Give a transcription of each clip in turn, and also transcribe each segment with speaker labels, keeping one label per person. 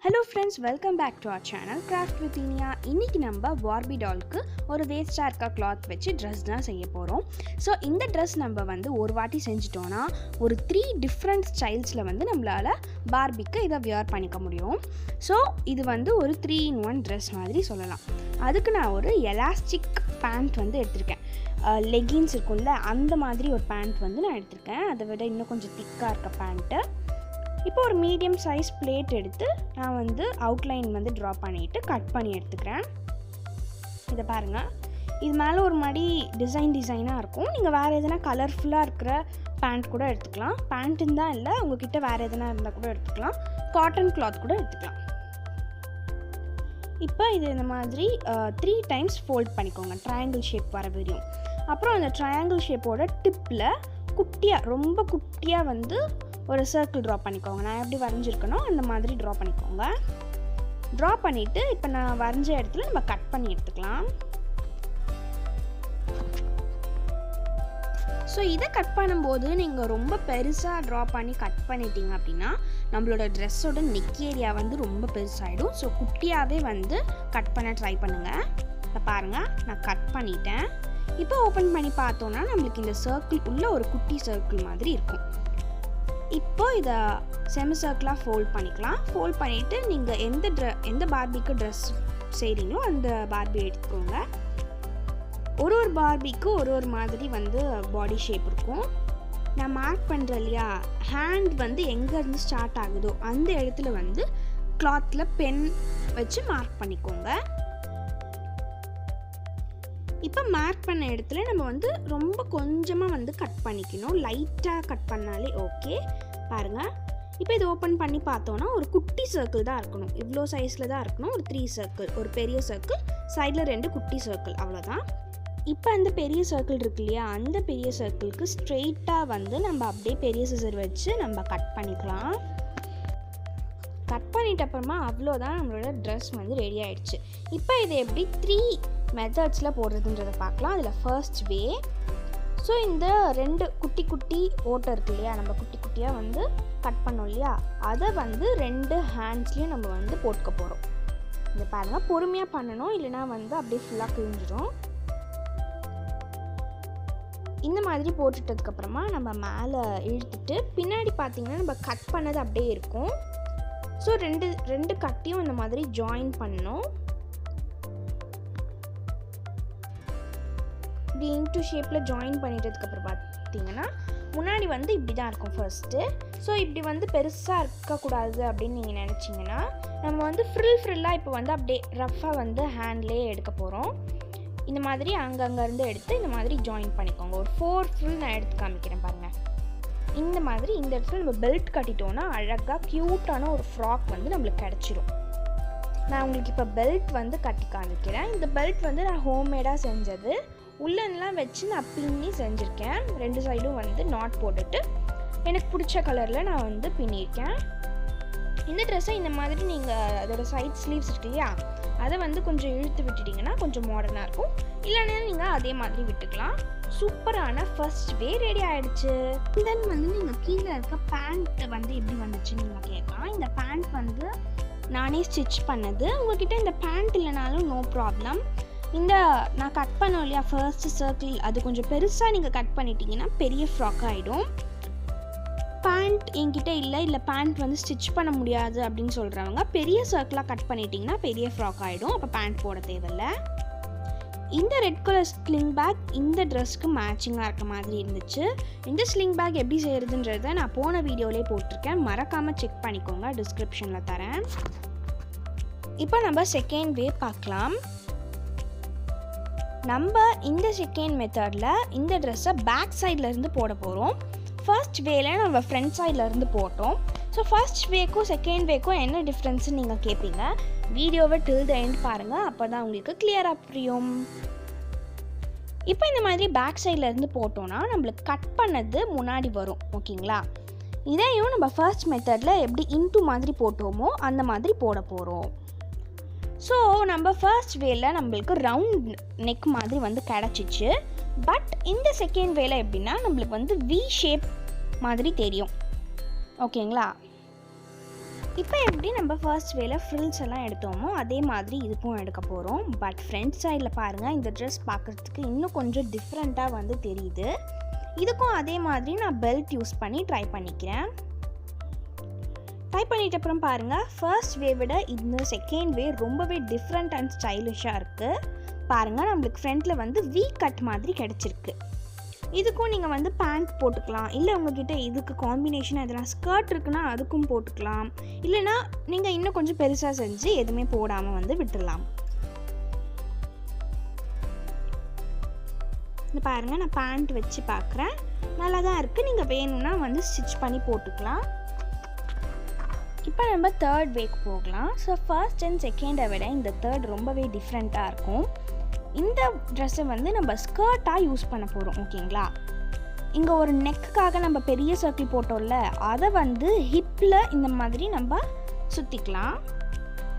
Speaker 1: Hello friends, welcome back to our channel Craft with Inia. இன்னைக்கு நம்ம Barbie dollக்கு ஒரு வேஸ்டா இருக்க cloth வச்சு dress தான் செய்ய போறோம். So இந்த dress நம்ம வந்து ஒரு வாட்டி செஞ்சிட்டோம்னா ஒரு 3 different stylesல வந்து நம்மளால பார்பிக்கு இத wear பண்ணிக்க முடியும். So இது வந்து ஒரு 3 in 1 dress மாதிரி சொல்லலாம். அதுக்கு நான் ஒரு elastic pant வந்து எடுத்துர்க்கேன். leggings இருக்கும்ல அந்த மாதிரி ஒரு pant வந்து நான் எடுத்துர்க்கேன். அதை விட இன்னும் கொஞ்சம் திக்கா இருக்க pant. இப்போ ஒரு மீடியம் சைஸ் பிளேட் எடுத்து நான் வந்து அவுட்லைன் வந்து ட்ரா பண்ணிட்டு கட் பண்ணி எடுத்துக்கிறேன். இதை பாருங்க, இது மேலே ஒரு மாதிரி டிசைனாக இருக்கும். நீங்கள் வேறு எதனா கலர்ஃபுல்லாக இருக்கிற பேண்ட் கூட எடுத்துக்கலாம். பேண்ட்டுன்னு தான் இல்லை, உங்ககிட்ட வேறு எதனா இருந்தால் கூட எடுத்துக்கலாம். காட்டன் கிளாத் கூட எடுத்துக்கலாம். இப்போ இது இந்த மாதிரி 3 times ஃபோல்ட் பண்ணிக்கோங்க, ட்ரையாங்கிள் ஷேப் வர வரையும். அப்புறம் அந்த ட்ரையாங்கிள் ஷேப்போட டிப்பில் குட்டியாக, ரொம்ப குட்டியாக வந்து ஒரு சர்க்கிள் ட்ரா பண்ணிக்கோங்க. நான் எப்படி வரைஞ்சிருக்கனோ அந்த மாதிரி ட்ரா பண்ணிக்கோங்க. ட்ரா பண்ணிவிட்டு இப்போ நான் வரைஞ்ச இடத்துல நம்ம கட் பண்ணி எடுத்துக்கலாம். ஸோ இதை கட் பண்ணும்போது நீங்கள் ரொம்ப பெருசாக ட்ரா பண்ணி கட் பண்ணிட்டீங்க அப்படின்னா நம்மளோட ட்ரெஸ்ஸோட நெக் ஏரியா வந்து ரொம்ப பெருசாகிடும். ஸோ குட்டியாகவே வந்து கட் பண்ண ட்ரை பண்ணுங்கள். இப்போ பாருங்கள், நான் கட் பண்ணிட்டேன். இப்போ ஓப்பன் பண்ணி பார்த்தோன்னா நம்மளுக்கு இந்த சர்க்கிள் உள்ள ஒரு குட்டி சர்க்கிள் மாதிரி இருக்கும். இப்போ இதை செமி சர்க்கிளாக ஃபோல்ட் பண்ணிக்கலாம். ஃபோல்ட் பண்ணிவிட்டு நீங்கள் எந்த பார்பிக்கு ட்ரெஸ் செய்கிறீங்களோ அந்த பார்பி எடுத்துக்கோங்க. ஒரு பார்பிக்கு ஒரு மாதிரி வந்து பாடி ஷேப் இருக்கும். நான் மார்க் பண்ணுறேன் இல்லையா, ஹேண்ட் வந்து எங்கேருந்து ஸ்டார்ட் ஆகுதோ அந்த இடத்துல வந்து கிளாத்தில் பென் வச்சு மார்க் பண்ணிக்கோங்க. இப்போ மார்க் பண்ண இடத்துல நம்ம வந்து ரொம்ப கொஞ்சமாக வந்து கட் பண்ணிக்கணும். லைட்டாக கட் பண்ணாலே ஓகே. பாருங்கள், இப்போ இது ஓப்பன் பண்ணி பார்த்தோன்னா ஒரு குட்டி சர்க்கிள் தான் இருக்கணும். இவ்வளோ சைஸில் தான் இருக்கணும். ஒரு 3 சர்க்கிள், ஒரு பெரிய சர்க்கிள், சைடில் 2 குட்டி சர்க்கிள், அவ்வளோதான். இப்போ அந்த பெரிய சர்க்கிள் இருக்கு இல்லையா, அந்த பெரிய சர்க்கிளுக்கு ஸ்ட்ரெயிட்டாக வந்து நம்ம அப்படியே பெரிய சிசர் வச்சு நம்ம கட் பண்ணிக்கலாம். கட் பண்ணிட்ட அப்புறமா அவ்வளோதான், நம்மளோட ட்ரெஸ் வந்து ரெடி ஆகிடுச்சு. இப்போ இது எப்படி 3 மெத்தட்ஸில் போடுறதுன்றதை பார்க்கலாம். அதில் ஃபர்ஸ்ட் வே, ஸோ இந்த 2 குட்டி ஓட்டை இருக்கு இல்லையா, நம்ம குட்டி குட்டியாக வந்து கட் பண்ணோம் இல்லையா, அதை வந்து 2 ஹேண்ட்ஸ்லேயும் நம்ம வந்து போட்டுக்க போகிறோம். இதை பாருங்கள், பொறுமையாக பண்ணணும், இல்லைனா வந்து அப்படியே ஃபுல்லாக கிழிஞ்சிடும். இந்த மாதிரி போட்டுட்டதுக்கப்புறமா நம்ம மேலே இழுத்துட்டு பின்னாடி பார்த்திங்கன்னா நம்ம கட் பண்ணது அப்படியே இருக்கும். ஸோ ரெண்டு கட்டியும் இந்த மாதிரி ஜாயின் பண்ணணும். இப்படி இன்ட்டு ஷேப்பில் ஜாயின் பண்ணிட்டதுக்கப்புறம் பார்த்தீங்கன்னா முன்னாடி வந்து இப்படி தான் இருக்கும் ஃபர்ஸ்ட்டு. ஸோ இப்படி வந்து பெருசாக இருக்கக்கூடாது அப்படின்னு நீங்கள் நினச்சிங்கன்னா நம்ம வந்து ஃப்ரில்லாக இப்போ வந்து அப்படியே ரஃப்பாக வந்து ஹேண்ட்லேயே எடுக்க போகிறோம். இந்த மாதிரி அங்கங்கேருந்து எடுத்து இந்த மாதிரி ஜாயின் பண்ணிக்கோங்க. ஒரு 4 ஃப்ரில் நான் எடுத்து காமிக்கிறேன் பாருங்கள். இந்த மாதிரி இந்த இடத்துல நம்ம பெல்ட் கட்டிட்டோன்னா அழகாக க்யூட்டான ஒரு ஃப்ராக் வந்து நம்மளுக்கு கிடச்சிரும். நான் உங்களுக்கு இப்போ பெல்ட் வந்து கட்டி காமிக்கிறேன். இந்த பெல்ட் வந்து நான் ஹோம்மேடாக செஞ்சது. உள்ளன்லாம் வச்சு நான் பின்னி செஞ்சுருக்கேன். 2 சைடும் வந்து நாட் போட்டுட்டு எனக்கு பிடிச்ச கலரில் நான் வந்து பின்னியிருக்கேன். இந்த ட்ரெஸ்ஸை இந்த மாதிரி நீங்கள் அதோட சைட் ஸ்லீவ்ஸ் இருக்கு இல்லையா, அதை வந்து கொஞ்சம் இழுத்து விட்டுட்டிங்கன்னா கொஞ்சம் மாடர்னாக இருக்கும். இல்லைன்னா நீங்கள் அதே மாதிரி விட்டுக்கலாம். சூப்பரான ஃபர்ஸ்ட் வே ரெடி ஆகிடுச்சு. தென் வந்து நீங்கள் கீழே இருக்க பேண்ட் வந்து எப்படி வந்துச்சுன்னு நீங்கள் கேட்கலாம். இந்த பேண்ட் வந்து நானே ஸ்டிச் பண்ணது. உங்கள்கிட்ட இந்த பேண்ட் இல்லைனாலும் நோ ப்ராப்ளம். இந்த நான் கட் பண்ணோம் இல்லையா ஃபர்ஸ்ட் சர்க்கிள், அது கொஞ்சம் பெருசாக நீங்கள் கட் பண்ணிட்டீங்கன்னா பெரிய ஃப்ராக் ஆகிடும். பேண்ட் என்கிட்ட இல்லை பேண்ட் வந்து ஸ்டிச் பண்ண முடியாது அப்படின்னு சொல்கிறவங்க பெரிய சர்க்கிளாக கட் பண்ணிட்டீங்கன்னா பெரிய ஃப்ராக் ஆகிடும். அப்போ பேண்ட் போட தேவையில்லை. இந்த ரெட் கலர் ஸ்லிங் பேக் இந்த ட்ரெஸ்க்கு மேட்சிங்காக இருக்க மாதிரி இருந்துச்சு. இந்த ஸ்லிங் பேக் எப்படி செய்கிறதுன்றதை நான் போன வீடியோவிலே போட்டிருக்கேன், மறக்காமல் செக் பண்ணிக்கோங்க, டிஸ்கிரிப்ஷனில் தரேன். இப்போ நம்ம செகண்ட் வே பார்க்கலாம். நம்ம இந்த செகண்ட் மெத்தடில் இந்த ட்ரெஸ்ஸை பேக் சைட்லேருந்து போட போகிறோம். ஃபர்ஸ்ட் வேல நம்ம ஃப்ரண்ட் சைட்லேருந்து போட்டோம். ஸோ ஃபர்ஸ்ட் வேக்கும் செகண்ட் வேக்கும் என்ன டிஃப்ரென்ஸ்ன்னு நீங்கள் கேட்பீங்க. வீடியோவை டில் த எண்ட் பாருங்கள், அப்போ தான் உங்களுக்கு கிளியராக புரியும். இப்போ இந்த மாதிரி பேக் சைட்லேருந்து போட்டோன்னா நம்மளுக்கு கட் பண்ணது முன்னாடி வரும், ஓகேங்களா. இதையும் நம்ம ஃபர்ஸ்ட் மெத்தடில் எப்படி இன்ட்டு மாதிரி போட்டோமோ அந்த மாதிரி போட போகிறோம். ஸோ நம்ம ஃபர்ஸ்ட் வேல நம்மளுக்கு ரவுண்ட் நெக் மாதிரி வந்து கிடச்சிச்சு. பட் இந்த செகண்ட் வேலை எப்படின்னா நம்மளுக்கு வந்து வி ஷேப் மாதிரி தெரியும். ஓகேங்களா? இப்போ எப்படி நம்ம ஃபர்ஸ்ட் வேலை ஃப்ரில்ஸ் எல்லாம் எடுத்தோமோ அதே மாதிரி இதுக்கும் எடுக்க போகிறோம். பட் ஃப்ரண்ட் சைடில் பாருங்கள், இந்த ட்ரெஸ் பார்க்குறதுக்கு இன்னும் கொஞ்சம் டிஃப்ரெண்ட்டாக வந்து தெரியுது. இதுக்கும் அதே மாதிரி நான் பெல்ட் யூஸ் பண்ணி ட்ரை பண்ணிக்கிறேன். ட்ரை பண்ணிட்ட அப்புறம் பாருங்கள், ஃபர்ஸ்ட் வே விட இந்த செகண்ட் வே ரொம்பவே டிஃப்ரெண்ட் அண்ட் ஸ்டைலிஷாக இருக்குது. பாருங்கள், நம்மளுக்கு ஃப்ரண்ட்டில் வந்து வி கட் மாதிரி கிடச்சிருக்கு. இதுக்கும் நீங்கள் வந்து பேண்ட் போட்டுக்கலாம், இல்லை உங்ககிட்ட இதுக்கு காம்பினேஷனாக எதனா ஸ்கர்ட் இருக்குன்னா அதுக்கும் போட்டுக்கலாம். இல்லைனா நீங்கள் இன்னும் கொஞ்சம் பெருசாக செஞ்சு எதுவுமே போடாமல் வந்து விட்டுடலாம். இந்த பாருங்கள், நான் பேண்ட் வச்சு பார்க்குறேன், நல்லா தான் இருக்குது. நீங்கள் வேணும்னா வந்து ஸ்டிச் பண்ணி போட்டுக்கலாம். இப்போ நம்ம தேர்ட் வேக்கு போகலாம். ஸோ ஃபர்ஸ்ட் அண்ட் செகண்டை விட இந்த தேர்ட் ரொம்பவே டிஃப்ரெண்ட்டாக இருக்கும். இந்த ட்ரெஸ்ஸை வந்து நம்ம ஸ்கர்ட்டாக யூஸ் பண்ண போகிறோம். ஓகேங்களா? இங்கே ஒரு நெக்குக்காக நம்ம பெரிய சர்க்கிள் போட்டோம்ல, அதை வந்து ஹிப்பில் இந்த மாதிரி நம்ம சுற்றிக்கலாம்.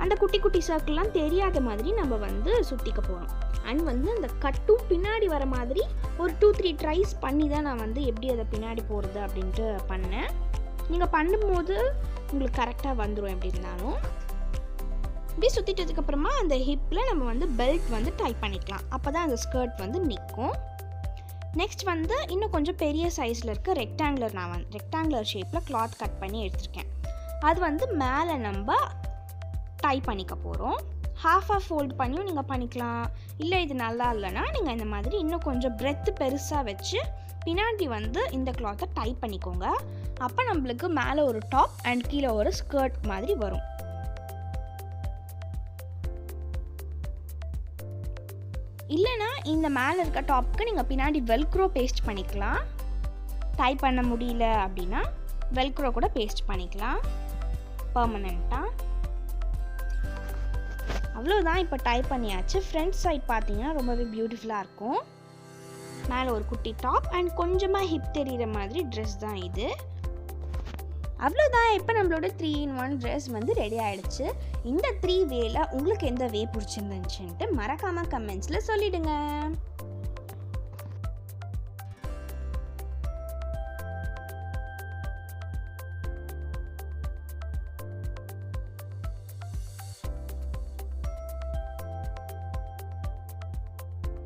Speaker 1: அந்த குட்டி குட்டி சர்க்கிள்லாம் தெரியாத மாதிரி நம்ம வந்து சுற்றிக்க போகிறோம். அண்ட் வந்து அந்த கட்டும் பின்னாடி வர மாதிரி ஒரு 2-3 ட்ரைஸ் பண்ணி தான் நான் வந்து எப்படி அதை பின்னாடி போகிறது அப்படின்ட்டு பண்ணேன். நீங்கள் பண்ணும்போது உங்களுக்கு கரெக்டாக வந்துடும் எப்படி இருந்தாலும். இப்படி சுற்றிட்டதுக்கப்புறமா அந்த ஹிப்பில் நம்ம வந்து பெல்ட் வந்து டைப் பண்ணிக்கலாம். அப்போ தான் அந்த ஸ்கர்ட் வந்து நிற்கும். நெக்ஸ்ட் வந்து இன்னும் கொஞ்சம் பெரிய சைஸில் இருக்க ரெக்டாங்குலர், நான் ரெக்டாங்குலர் ஷேப்பில் கிளாத் கட் பண்ணி எடுத்திருக்கேன். அது வந்து மேலே நம்ம டைப் பண்ணிக்க போகிறோம். ஹாஃபாக ஃபோல்ட் பண்ணியும் நீங்கள் பண்ணிக்கலாம். இல்லை இது நல்லா இல்லைன்னா நீங்கள் இந்த மாதிரி இன்னும் கொஞ்சம் பிரெத்து பெருசாக வச்சு பின்னாடி வந்து இந்த கிளாத்தை டைப் பண்ணிக்கோங்க. அப்போ நம்மளுக்கு மேலே ஒரு டாப் அண்ட் கீழே ஒரு ஸ்கர்ட் மாதிரி வரும். இல்லைனா இந்த மேலே இருக்க டாப்க்கு நீங்கள் பின்னாடி வெல்க்ரோ பேஸ்ட் பண்ணிக்கலாம். டைப் பண்ண முடியல அப்படின்னா வெல்க்ரோ கூட பேஸ்ட் பண்ணிக்கலாம் பர்மனெண்ட்டாக. அவ்வளோதான், இப்போ டைப் பண்ணியாச்சு. ஃப்ரண்ட் சைட் பார்த்தீங்கன்னா ரொம்பவே பியூட்டிஃபுல்லாக இருக்கும். மேலே ஒரு குட்டி டாப் அண்ட் கொஞ்சமாக ஹிப் தெரிகிற மாதிரி ட்ரெஸ் தான் இது. அவ்வளோதான், இப்போ நம்மளோட 3-in-1 ட்ரெஸ் வந்து ரெடி ஆகிடுச்சு. இந்த 3 வேல உங்களுக்கு எந்த வே பிடிச்சிருந்துச்சுன்ட்டு மறக்காமல் கமெண்ட்ஸில் சொல்லிவிடுங்க.